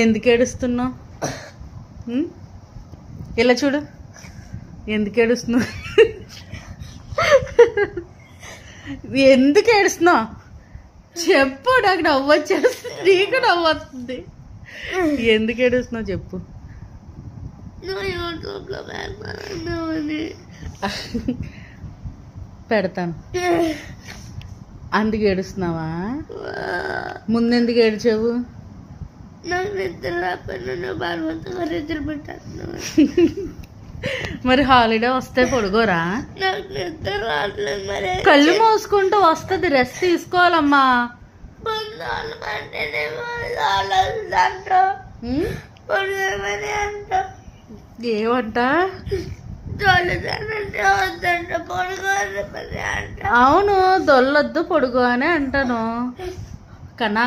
ఎందుకు ఏడుస్తున్నావు? ఇలా చూడు, ఎందుకు ఏడుస్తున్నావు? ఎందుకు ఏడుస్తున్నావు చెప్పు. నాకు నవ్వు వచ్చేస్తుంది, నీకు నవ్వు వస్తుంది. ఎందుకు ఏడుస్తున్నావు చెప్పు. పెడతాను. అందుకు ఏడుస్తున్నావా? ముందెందుకు ఏడ్చావు? మరి హాలిడే వస్తే పడుకోరా? కళ్ళు మూసుకుంటూ వస్తుంది, రెస్ట్ తీసుకోవాలమ్మా. ఏమంట? అవును, దొల్లొద్దు పొడుగు అని అంటాను. కన్నా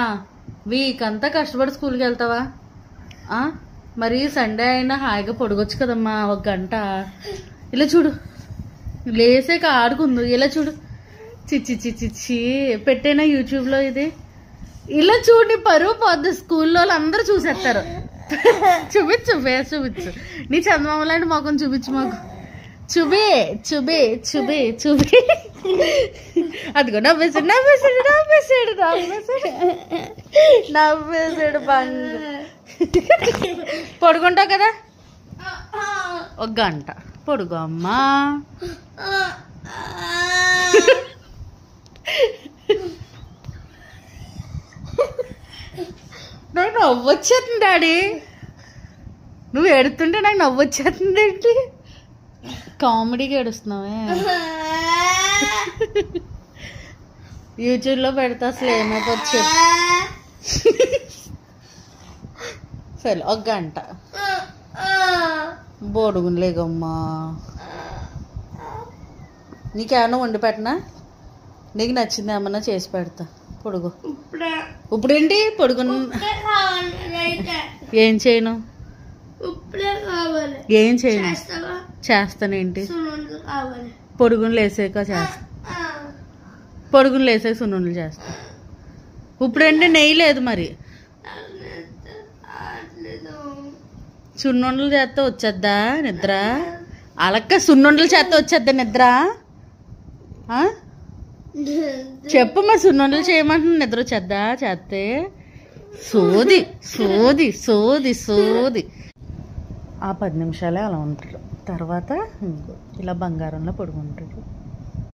వీక్ అంతా కష్టపడి స్కూల్కి వెళ్తావా? మరి సండే అయినా హాయిగా పొడగొచ్చు కదమ్మా 1 గంట. ఇలా చూడు, లేసాక ఆడుకుందు. ఇలా చూడు, చిచ్చి చిచ్చి పెట్టేనా యూట్యూబ్లో ఇది. ఇలా చూడు, నీ పరువు పోద్ది, స్కూల్లో అందరూ చూసేస్తారు. చూపించు, ఫేస్ చూపించు, నీ చందమామ లాంటి మొఖం చూపించు మాకు. చూబి చూబి చూబి చూబి. అదిగో నవ్వేసాడు నవ్వేసాడు నవ్వేసాడు నవ్వేసాడు నవ్వేసాడు. బంగు పడుకుంటావు కదా 1 గంట పొడుగు అమ్మా. నాకు నవ్వు వచ్చేస్తుంది డాడీ, నువ్వు ఏడుతుంటే నాకు నవ్వు వచ్చేస్తుంది ఏంటి? కామెడీగా ఏడుస్తున్నావే. యూట్యూబ్లో పెడతా అసలు ఏమైపోతుంది చెప్పు. సరే 1 గంట బోడుగులేగమ్మా. నీకేమన్నా వండి పెట్టనా? నీకు నచ్చింది ఏమన్నా చేసి పెడతా. పొడుగు ఇప్పుడేంటి పొడుగు? ఏం చేయను? ఏం చేయను? చేస్తానేంటి? పొడుగును లేసాక చేస్తా. పొడుగును లేసాక సున్నుండలు చేస్తా. ఇప్పుడేంటి నెయ్యి లేదు మరి. సున్నుండలు చేస్తే వచ్చేద్దా నిద్ర? అలక్క సున్నుండలు చేస్తే వచ్చేద్దా నిద్ర? చెప్పు, మరి సున్నుండలు చేయమంటున్నా నిద్ర వచ్చేద్దా చేస్తే? సోది సోది సోది సోది. ఆ 10 నిమిషాలే అలా ఉంటాడు, తర్వాత ఇలా బంగారంలో పడుకుంటాడు.